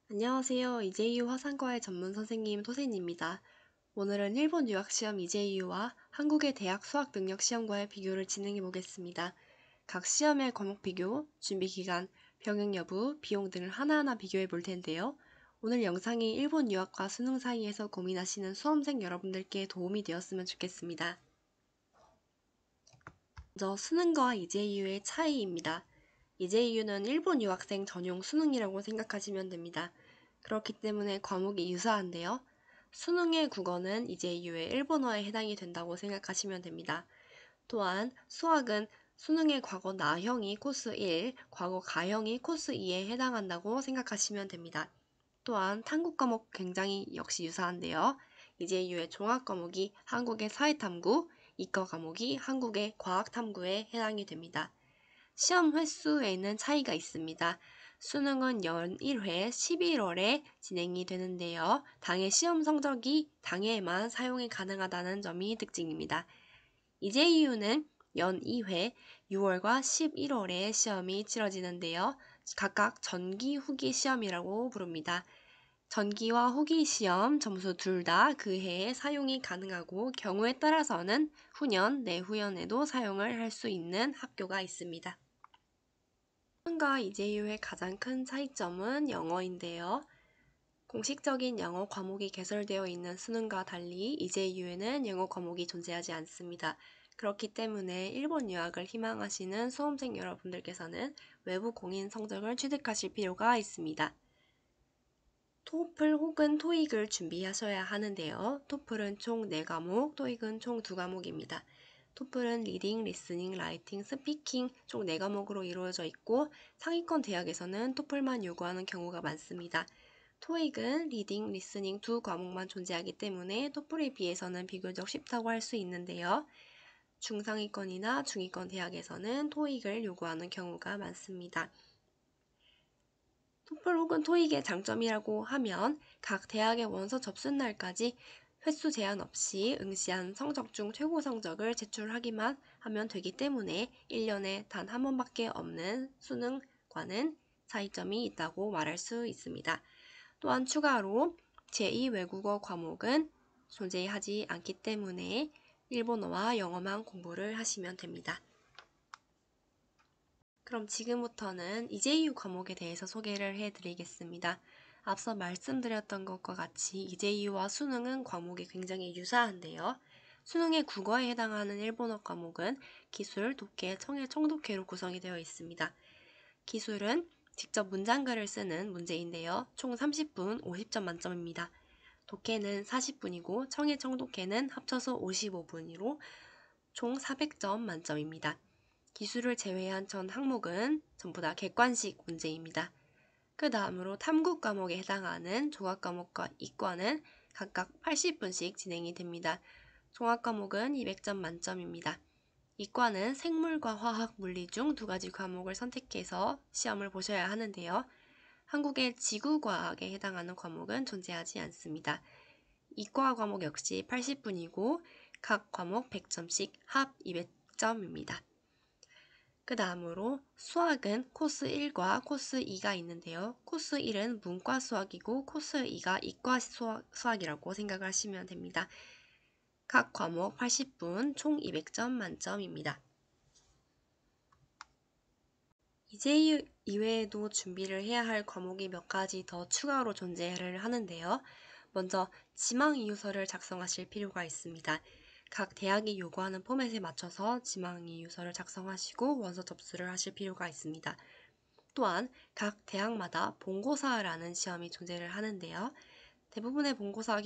안녕하세요. 이제이유 화상과의 전문 선생님 토센입니다. 오늘은 일본 유학 시험 이제이유와 한국의 대학 수학 능력 시험과의 비교를 진행해 보겠습니다. 각 시험의 과목 비교, 준비 기간, 병행 여부, 비용 등을 하나하나 비교해 볼 텐데요. 오늘 영상이 일본 유학과 수능 사이에서 고민하시는 수험생 여러분들께 도움이 되었으면 좋겠습니다. 먼저 수능과 이제이유의 차이입니다. 이제이유는 일본 유학생 전용 수능이라고 생각하시면 됩니다. 그렇기 때문에 과목이 유사한데요. 수능의 국어는 이제이유의 일본어에 해당이 된다고 생각하시면 됩니다. 또한 수학은 수능의 과거 나형이 코스 1, 과거 가형이 코스 2에 해당한다고 생각하시면 됩니다. 또한 탐구 과목 굉장히 역시 유사한데요. 이제이유의 종합 과목이 한국의 사회탐구, 이과 과목이 한국의 과학탐구에 해당이 됩니다. 시험 횟수에는 차이가 있습니다. 수능은 연 1회 11월에 진행이 되는데요. 당해 시험 성적이 당해에만 사용이 가능하다는 점이 특징입니다. 이제이유는 연 2회 6월과 11월에 시험이 치러지는데요. 각각 전기, 후기 시험이라고 부릅니다. 전기와 후기 시험 점수 둘 다 그 해에 사용이 가능하고 경우에 따라서는 후년, 내후년에도 사용을 할 수 있는 학교가 있습니다. 수능과 이제이유의 가장 큰 차이점은 영어인데요. 공식적인 영어 과목이 개설되어 있는 수능과 달리 이제이유에는 영어 과목이 존재하지 않습니다. 그렇기 때문에 일본 유학을 희망하시는 수험생 여러분들께서는 외부 공인 성적을 취득하실 필요가 있습니다. 토플 혹은 토익을 준비하셔야 하는데요. 토플은 총 4과목, 토익은 총 2과목입니다. 토플은 리딩, 리스닝, 라이팅, 스피킹 총 4과목으로 이루어져 있고 상위권 대학에서는 토플만 요구하는 경우가 많습니다. 토익은 리딩, 리스닝 2과목만 존재하기 때문에 토플에 비해서는 비교적 쉽다고 할 수 있는데요. 중상위권이나 중위권 대학에서는 토익을 요구하는 경우가 많습니다. 토플 혹은 토익의 장점이라고 하면 각 대학의 원서 접수날까지 횟수 제한 없이 응시한 성적 중 최고 성적을 제출하기만 하면 되기 때문에 1년에 단 한 번밖에 없는 수능과는 차이점이 있다고 말할 수 있습니다. 또한 추가로 제2 외국어 과목은 존재하지 않기 때문에 일본어와 영어만 공부를 하시면 됩니다. 그럼 지금부터는 이제이유 과목에 대해서 소개를 해드리겠습니다. 앞서 말씀드렸던 것과 같이 이제이유와 수능은 과목이 굉장히 유사한데요. 수능의 국어에 해당하는 일본어 과목은 기술, 독해, 청해, 청독해로 구성이 되어 있습니다. 기술은 직접 문장글을 쓰는 문제인데요. 총 30분 50점 만점입니다. 독해는 40분이고 청해, 청독해는 합쳐서 55분으로 총 400점 만점입니다. 기술을 제외한 전 항목은 전부 다 객관식 문제입니다. 그 다음으로 탐구 과목에 해당하는 종합 과목과 이과는 각각 80분씩 진행이 됩니다. 종합 과목은 200점 만점입니다. 이과는 생물과 화학, 물리 중 2가지 과목을 선택해서 시험을 보셔야 하는데요. 한국의 지구과학에 해당하는 과목은 존재하지 않습니다. 이과 과목 역시 80분이고 각 과목 100점씩 합 200점입니다. 그 다음으로 수학은 코스 1과 코스 2가 있는데요. 코스 1은 문과 수학이고 코스 2가 이과 수학이라고 생각을 하시면 됩니다. 각 과목 80분 총 200점 만점입니다. 이제 이외에도 준비를 해야 할 과목이 몇 가지 더 추가로 존재를 하는데요. 먼저 지망 이유서를 작성하실 필요가 있습니다. 각 대학이 요구하는 포맷에 맞춰서 지망 이유서를 작성하시고 원서 접수를 하실 필요가 있습니다. 또한 각 대학마다 본고사라는 시험이 존재를 하는데요. 대부분의 본고사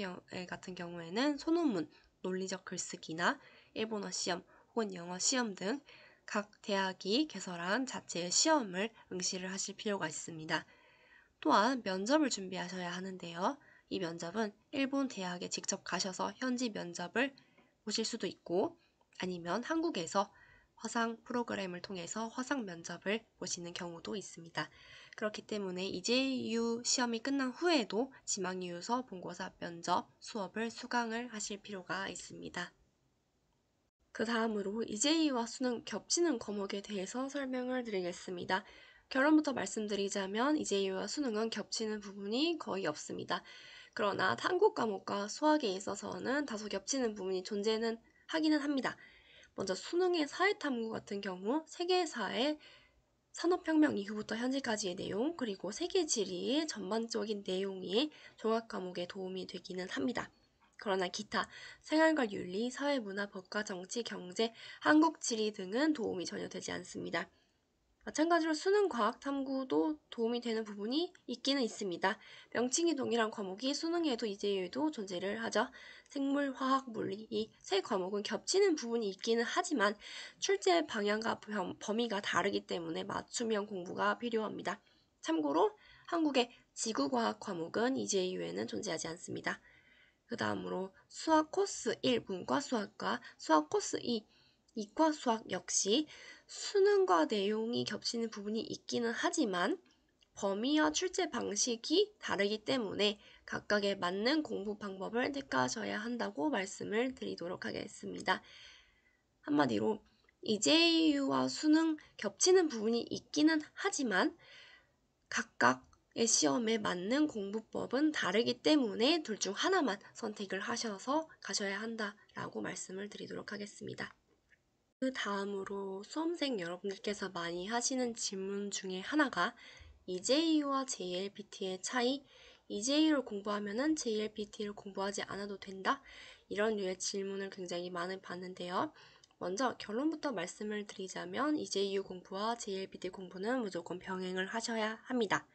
같은 경우에는 소논문, 논리적 글쓰기나 일본어 시험 혹은 영어 시험 등 각 대학이 개설한 자체의 시험을 응시를 하실 필요가 있습니다. 또한 면접을 준비하셔야 하는데요. 이 면접은 일본 대학에 직접 가셔서 현지 면접을 보실 수도 있고 아니면 한국에서 화상 프로그램을 통해서 화상 면접을 보시는 경우도 있습니다. 그렇기 때문에 이제이유 시험이 끝난 후에도 지망이유서, 본고사, 면접, 수업을 수강을 하실 필요가 있습니다. 그 다음으로 이제이유와 수능 겹치는 과목에 대해서 설명을 드리겠습니다. 결론부터 말씀드리자면 이재유와 수능은 겹치는 부분이 거의 없습니다. 그러나 한국 과목과 수학에 있어서는 다소 겹치는 부분이 존재는 하기는 합니다. 먼저 수능의 사회탐구 같은 경우 세계사의 산업혁명 이후부터 현재까지의 내용, 그리고 세계지리의 전반적인 내용이 종합과목에 도움이 되기는 합니다. 그러나 기타, 생활과 윤리, 사회문화, 법과 정치, 경제, 한국지리 등은 도움이 전혀 되지 않습니다. 마찬가지로 수능 과학 탐구도 도움이 되는 부분이 있기는 있습니다. 명칭이 동일한 과목이 수능에도 이재유에도 존재를 하죠. 생물, 화학, 물리 이 세 과목은 겹치는 부분이 있기는 하지만 출제 방향과 범위가 다르기 때문에 맞춤형 공부가 필요합니다. 참고로 한국의 지구과학 과목은 이재유에는 존재하지 않습니다. 그 다음으로 수학 코스 1 문과 수학과 수학 코스 2 이과 수학 역시 수능과 내용이 겹치는 부분이 있기는 하지만 범위와 출제 방식이 다르기 때문에 각각에 맞는 공부 방법을 택하셔야 한다고 말씀을 드리도록 하겠습니다. 한마디로 이재유와 수능 겹치는 부분이 있기는 하지만 각각의 시험에 맞는 공부법은 다르기 때문에 둘 중 하나만 선택을 하셔서 가셔야 한다라고 말씀을 드리도록 하겠습니다. 그 다음으로 수험생 여러분들께서 많이 하시는 질문 중에 하나가 이재유와 JLPT의 차이, 이재유를 공부하면 JLPT를 공부하지 않아도 된다? 이런 류의 질문을 굉장히 많이 받는데요. 먼저 결론부터 말씀을 드리자면 이재유 공부와 JLPT 공부는 무조건 병행을 하셔야 합니다.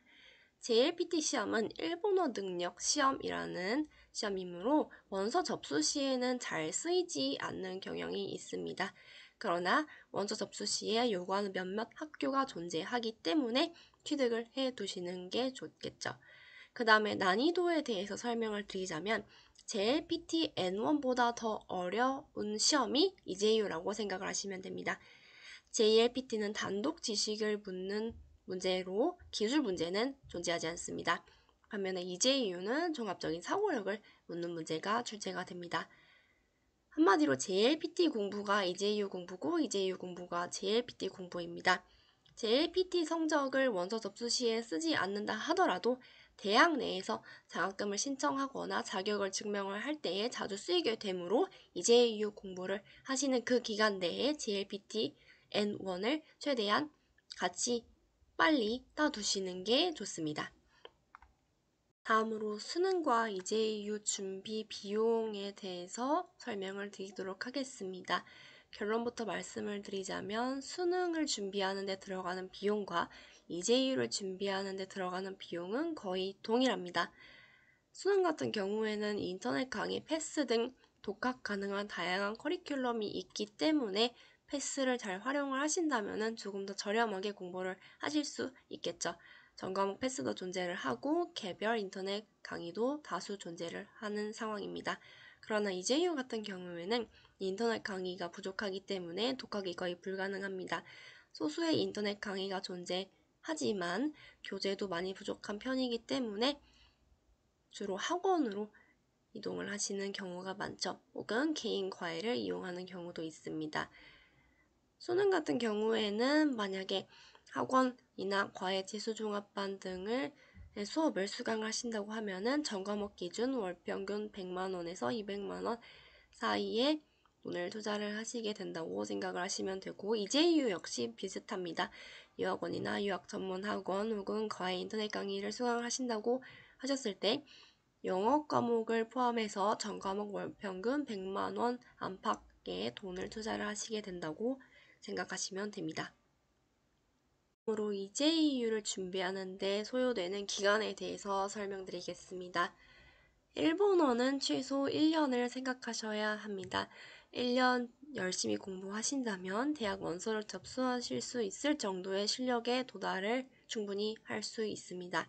JLPT 시험은 일본어 능력 시험이라는 시험이므로 원서 접수 시에는 잘 쓰이지 않는 경향이 있습니다. 그러나 원서 접수 시에 요구하는 몇몇 학교가 존재하기 때문에 취득을 해 두시는 게 좋겠죠. 그 다음에 난이도에 대해서 설명을 드리자면 JLPT N1보다 더 어려운 시험이 이재유라고 생각을 하시면 됩니다. JLPT는 단독 지식을 묻는 문제로 기술 문제는 존재하지 않습니다. 반면에 이재유는 종합적인 사고력을 묻는 문제가 출제가 됩니다. 한마디로 JLPT 공부가 이재유 공부고 이재유 공부가 JLPT 공부입니다. JLPT 성적을 원서 접수 시에 쓰지 않는다 하더라도 대학 내에서 장학금을 신청하거나 자격을 증명을 할 때에 자주 쓰이게 되므로 이재유 공부를 하시는 그 기간 내에 JLPT N1을 최대한 같이 빨리 따두시는 게 좋습니다. 다음으로 수능과 이재유 준비 비용에 대해서 설명을 드리도록 하겠습니다. 결론부터 말씀을 드리자면 수능을 준비하는 데 들어가는 비용과 이재유를 준비하는 데 들어가는 비용은 거의 동일합니다. 수능 같은 경우에는 인터넷 강의, 패스 등 독학 가능한 다양한 커리큘럼이 있기 때문에 패스를 잘 활용을 하신다면 조금 더 저렴하게 공부를 하실 수 있겠죠. 전과목 패스도 존재를 하고 개별 인터넷 강의도 다수 존재를 하는 상황입니다. 그러나 이재유 같은 경우에는 인터넷 강의가 부족하기 때문에 독학이 거의 불가능합니다. 소수의 인터넷 강의가 존재하지만 교재도 많이 부족한 편이기 때문에 주로 학원으로 이동을 하시는 경우가 많죠. 혹은 개인 과외를 이용하는 경우도 있습니다. 수능 같은 경우에는 만약에 학원이나 과외 지수종합반 등을 수업을 수강을 하신다고 하면은 전과목 기준 월 평균 100만원에서 200만원 사이에 돈을 투자를 하시게 된다고 생각을 하시면 되고 이재유 역시 비슷합니다. 유학원이나 유학 전문 학원 혹은 과외 인터넷 강의를 수강을 하신다고 하셨을 때 영어 과목을 포함해서 전과목 월 평균 100만원 안팎의 돈을 투자를 하시게 된다고 생각하시면 됩니다. 으로 이재유를 준비하는데 소요되는 기간에 대해서 설명드리겠습니다. 일본어는 최소 1년을 생각하셔야 합니다. 1년 열심히 공부하신다면 대학 원서를 접수하실 수 있을 정도의 실력에 도달을 충분히 할 수 있습니다.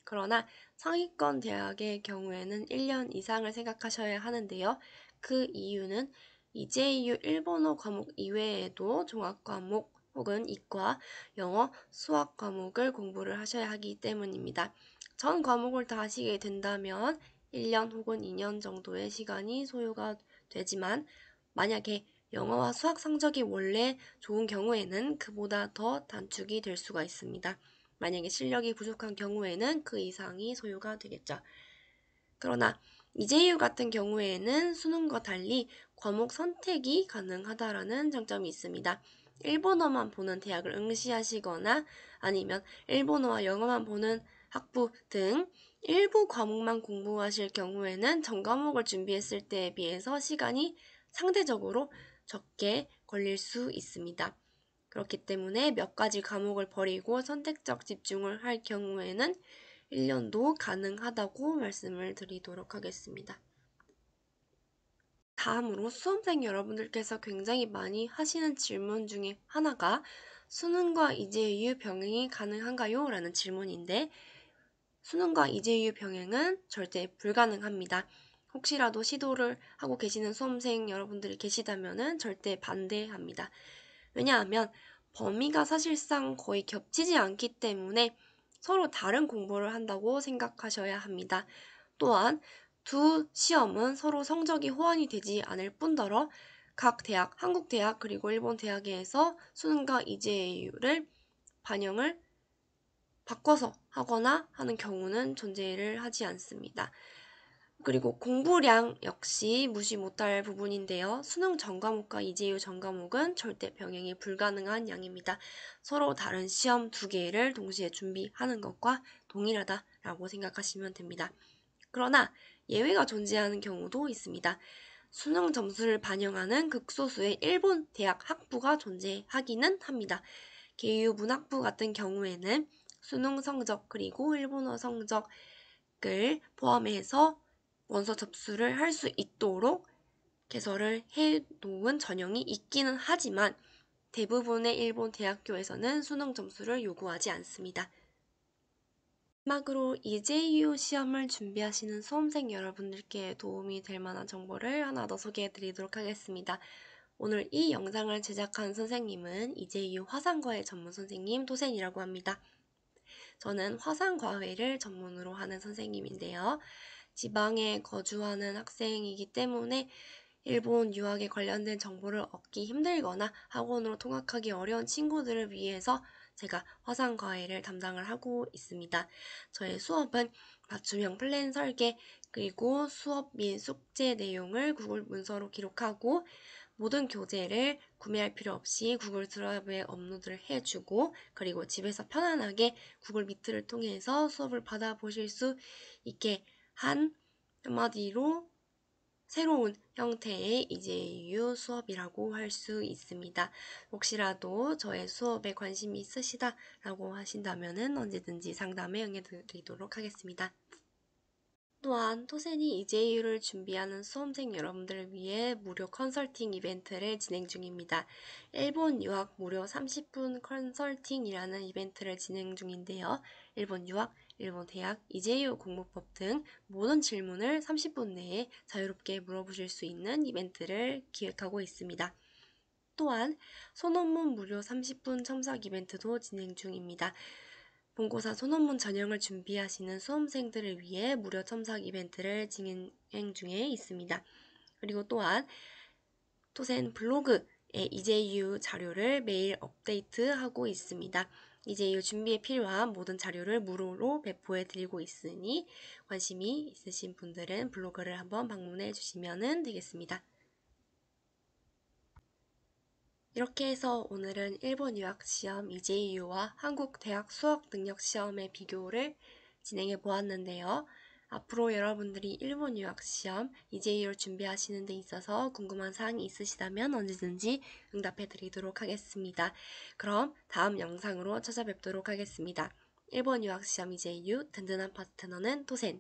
그러나 상위권 대학의 경우에는 1년 이상을 생각하셔야 하는데요. 그 이유는 이재유 일본어 과목 이외에도 종합과목 혹은 이과, 영어, 수학 과목을 공부를 하셔야 하기 때문입니다. 전 과목을 다 하시게 된다면 1년 혹은 2년 정도의 시간이 소요가 되지만 만약에 영어와 수학 성적이 원래 좋은 경우에는 그보다 더 단축이 될 수가 있습니다. 만약에 실력이 부족한 경우에는 그 이상이 소요가 되겠죠. 그러나 이재유 같은 경우에는 수능과 달리 과목 선택이 가능하다라는 장점이 있습니다. 일본어만 보는 대학을 응시하시거나 아니면 일본어와 영어만 보는 학부 등 일부 과목만 공부하실 경우에는 전 과목을 준비했을 때에 비해서 시간이 상대적으로 적게 걸릴 수 있습니다. 그렇기 때문에 몇 가지 과목을 버리고 선택적 집중을 할 경우에는 1년도 가능하다고 말씀을 드리도록 하겠습니다. 다음으로 수험생 여러분들께서 굉장히 많이 하시는 질문 중에 하나가 수능과 이재유 병행이 가능한가요? 라는 질문인데 수능과 이재유 병행은 절대 불가능합니다. 혹시라도 시도를 하고 계시는 수험생 여러분들이 계시다면 절대 반대합니다. 왜냐하면 범위가 사실상 거의 겹치지 않기 때문에 서로 다른 공부를 한다고 생각하셔야 합니다. 또한 두 시험은 서로 성적이 호환이 되지 않을 뿐더러 각 대학, 한국 대학 그리고 일본 대학에서 수능과 이재유를 반영을 바꿔서 하거나 하는 경우는 존재를 하지 않습니다. 그리고 공부량 역시 무시 못할 부분인데요. 수능 전과목과 이재유 전과목은 절대 병행이 불가능한 양입니다. 서로 다른 시험 두 개를 동시에 준비하는 것과 동일하다라고 생각하시면 됩니다. 그러나 예외가 존재하는 경우도 있습니다. 수능 점수를 반영하는 극소수의 일본 대학 학부가 존재하기는 합니다. 개유 문학부 같은 경우에는 수능 성적 그리고 일본어 성적을 포함해서 원서 접수를 할 수 있도록 개설을 해놓은 전형이 있기는 하지만 대부분의 일본 대학교에서는 수능 점수를 요구하지 않습니다. 마지막으로 이재유 시험을 준비하시는 수험생 여러분들께 도움이 될 만한 정보를 하나 더 소개해 드리도록 하겠습니다. 오늘 이 영상을 제작한 선생님은 이재유 화상과외 전문 선생님 도센이라고 합니다. 저는 화상과외를 전문으로 하는 선생님인데요. 지방에 거주하는 학생이기 때문에 일본 유학에 관련된 정보를 얻기 힘들거나 학원으로 통학하기 어려운 친구들을 위해서 제가 화상과외를 담당을 하고 있습니다. 저의 수업은 맞춤형 플랜 설계 그리고 수업 및 숙제 내용을 구글 문서로 기록하고 모든 교재를 구매할 필요 없이 구글 드라이브에 업로드를 해주고 그리고 집에서 편안하게 구글 미트를 통해서 수업을 받아보실 수 있게 한 한마디로 새로운 형태의 이재유 수업이라고 할 수 있습니다. 혹시라도 저의 수업에 관심이 있으시다라고 하신다면 언제든지 상담에 응해드리도록 하겠습니다. 또한 토센이 이재유를 준비하는 수험생 여러분들을 위해 무료 컨설팅 이벤트를 진행 중입니다. 일본 유학 무료 30분 컨설팅이라는 이벤트를 진행 중인데요. 일본 유학, 일본 대학, 이재유 공부법 등 모든 질문을 30분 내에 자유롭게 물어보실 수 있는 이벤트를 기획하고 있습니다. 또한 소논문 무료 30분 첨삭 이벤트도 진행 중입니다. 본고사 소논문 전형을 준비하시는 수험생들을 위해 무료 첨삭 이벤트를 진행 중에 있습니다. 그리고 또한 토센 블로그에 이재유 자료를 매일 업데이트하고 있습니다. 이재유 준비에 필요한 모든 자료를 무료로 배포해 드리고 있으니 관심이 있으신 분들은 블로그를 한번 방문해 주시면 되겠습니다. 이렇게 해서 오늘은 일본 유학시험 이재유와 한국 대학 수학능력시험의 비교를 진행해 보았는데요. 앞으로 여러분들이 일본 유학시험 이재유를 준비하시는 데 있어서 궁금한 사항이 있으시다면 언제든지 응답해 드리도록 하겠습니다. 그럼 다음 영상으로 찾아뵙도록 하겠습니다. 일본 유학시험 이재유 든든한 파트너는 토센